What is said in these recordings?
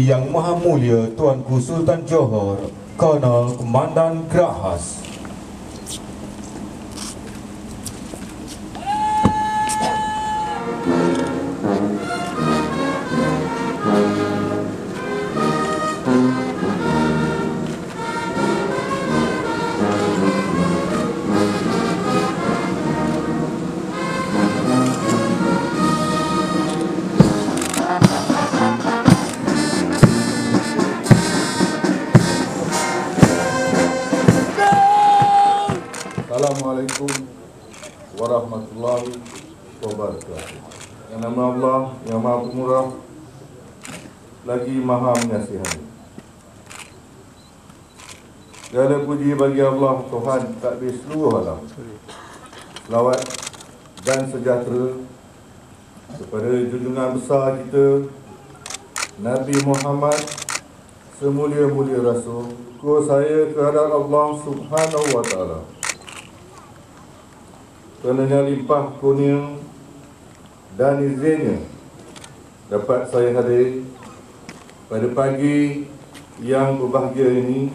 Yang Maha Mulia Tuanku Sultan Johor, Kolonel Komandan Gerak Khas. Assalamualaikum warahmatullahi wabarakatuh. Yang nama Allah yang Maha Pemurah lagi Maha Mengasihani. Segala puji bagi Allah Tuhan takdir seluruh alam. Selawat dan sejahtera kepada junjungan besar kita Nabi Muhammad, semulia-mulia Rasul. Syukur saya kehadrat Allah Subhanahu wa Ta'ala kerana limpah kurnia dan izinnya dapat saya hadir pada pagi yang berbahagia ini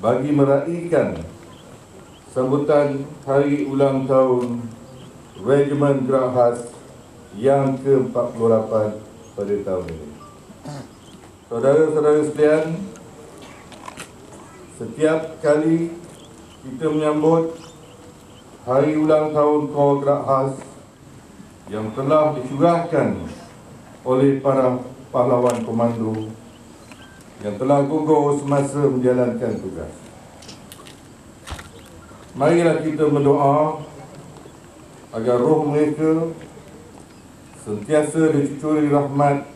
bagi meraihkan sambutan hari ulang tahun Regimen Gerak Khas yang ke-48 pada tahun ini. Saudara-saudara sekalian, setiap kali kita menyambut hari ulang tahun Korps Gerak Khas yang telah dicurahkan oleh para pahlawan komando yang telah gugur semasa menjalankan tugas, marilah kita berdoa agar roh mereka sentiasa dicucuri rahmat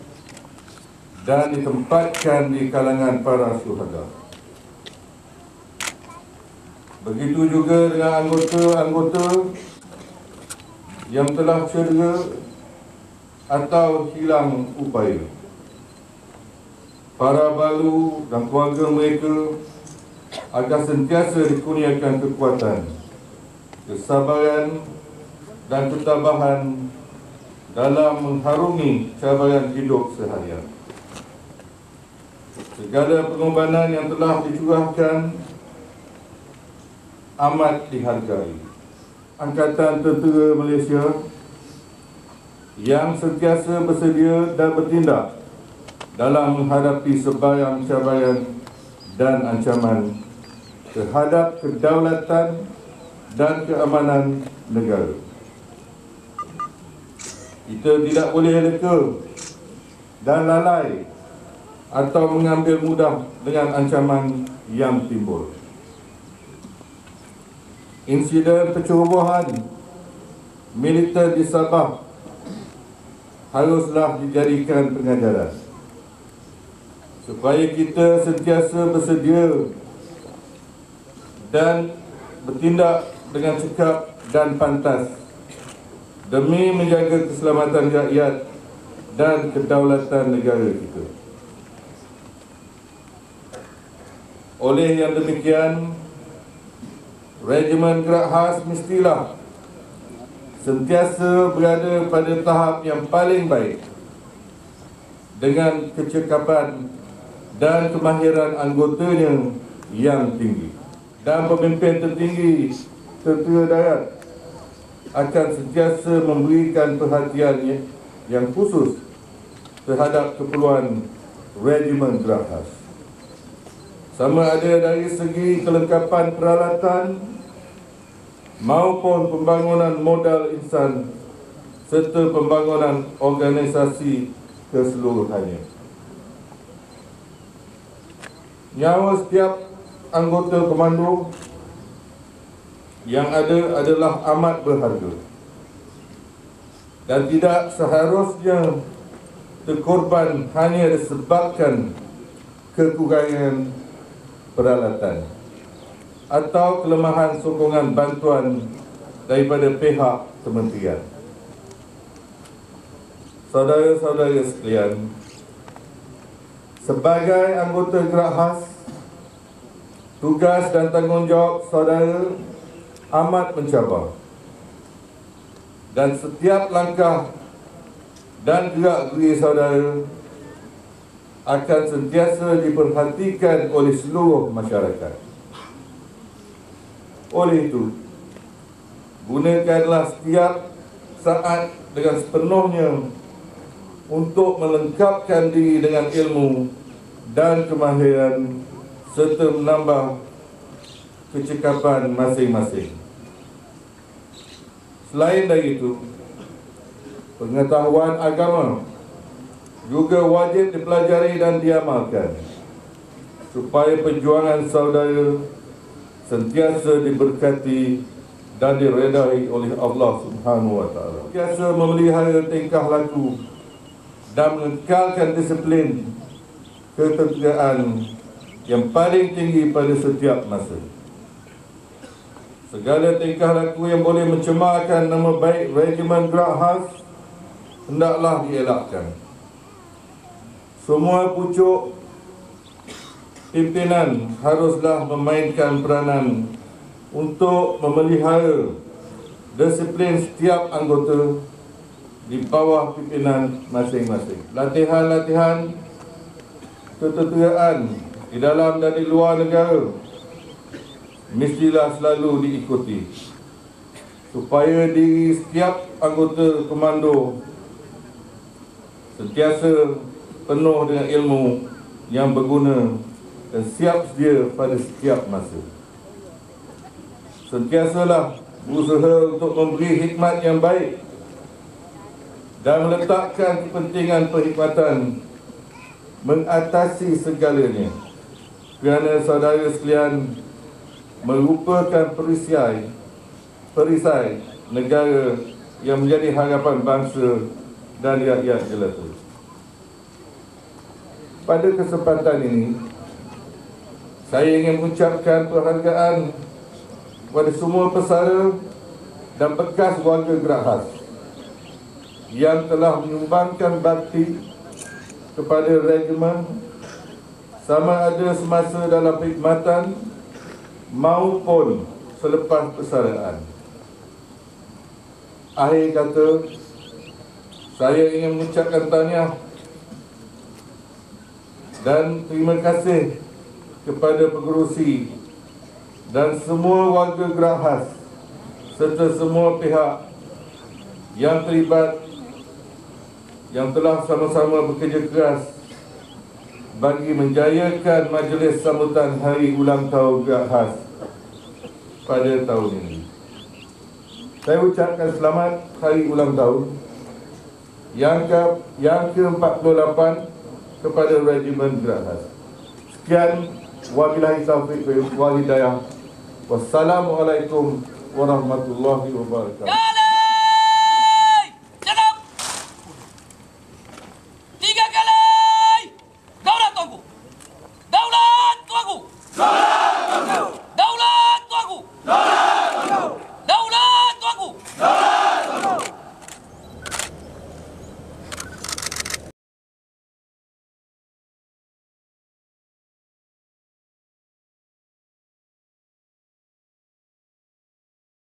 dan ditempatkan di kalangan para syuhada. Begitu juga dengan anggota-anggota yang telah cedera atau hilang upaya. Para balu dan keluarga mereka agar sentiasa dikurniakan kekuatan, kesabaran dan ketabahan dalam mengharungi cabaran hidup seharian. Segala pengorbanan yang telah dicurahkan amat dihargai. Angkatan Tentera Malaysia yang sentiasa bersedia dan bertindak dalam menghadapi sebarang cabaran dan ancaman terhadap kedaulatan dan keamanan negara. Kita tidak boleh leka dan lalai atau mengambil mudah dengan ancaman yang timbul. Insiden pencerobohan militer di Sabah haruslah dijadikan pengajaran supaya kita sentiasa bersedia dan bertindak dengan cekap dan pantas demi menjaga keselamatan rakyat dan kedaulatan negara kita. Oleh yang demikian, Regimen Gerak Khas mestilah sentiasa berada pada tahap yang paling baik dengan kecekapan dan kemahiran anggotanya yang tinggi, dan pemimpin tertinggi Tentera Darat akan sentiasa memberikan perhatian yang khusus terhadap keperluan Regimen Gerak Khas, sama ada dari segi kelengkapan peralatan maupun pembangunan modal insan serta pembangunan organisasi keseluruhannya. Nyawa setiap anggota komando yang ada adalah amat berharga dan tidak seharusnya terkorban hanya disebabkan kekurangan peralatan atau kelemahan sokongan bantuan daripada pihak kementerian. Saudara-saudara sekalian, sebagai anggota Gerak Khas, tugas dan tanggungjawab saudara amat mencabar, dan setiap langkah dan gerak-geri saudara akan sentiasa diperhatikan oleh seluruh masyarakat. Oleh itu, gunakanlah setiap saat dengan sepenuhnya untuk melengkapkan diri dengan ilmu dan kemahiran serta menambah kecekapan masing-masing. Selain dari itu, pengetahuan agama juga wajib dipelajari dan diamalkan supaya perjuangan saudara sentiasa diberkati dan diredai oleh Allah Subhanahu wa taala. Sentiasa memelihara tingkah laku dan mengekalkan disiplin ketegaan yang paling tinggi pada setiap masa. Segala tingkah laku yang boleh mencemarkan nama baik Regimen Gerak Khas hendaklah dielakkan. Semua pucuk pimpinan haruslah memainkan peranan untuk memelihara disiplin setiap anggota di bawah pimpinan masing-masing. Latihan-latihan keteteraan di dalam dan di luar negara mestilah selalu diikuti supaya diri setiap anggota komando sentiasa penuh dengan ilmu yang berguna dan siap sedia pada setiap masa. Sentiasalah berusaha untuk memberi hikmat yang baik dan meletakkan kepentingan perkhidmatan mengatasi segalanya, kerana saudara sekalian merupakan perisai negara yang menjadi harapan bangsa dan rakyat jelata. Pada kesempatan ini, saya ingin mengucapkan penghargaan kepada semua pesara dan bekas warga Gerak Khas yang telah menyumbangkan bakti kepada regimen sama ada semasa dalam perkhidmatan maupun selepas persaraan. Akhir kata, saya ingin mengucapkan tahniah dan terima kasih kepada pengerusi dan semua warga Gerak Khas serta semua pihak yang terlibat yang telah sama-sama bekerja keras bagi menjayakan majlis sambutan Hari Ulang Tahun Gerak Khas pada tahun ini. Saya ucapkan selamat Hari Ulang Tahun yang ke-48 kepada Regimen Gerak Khas. Sekian, wabillahi taufiq wal hidayah. Wassalamualaikum warahmatullahi wabarakatuh.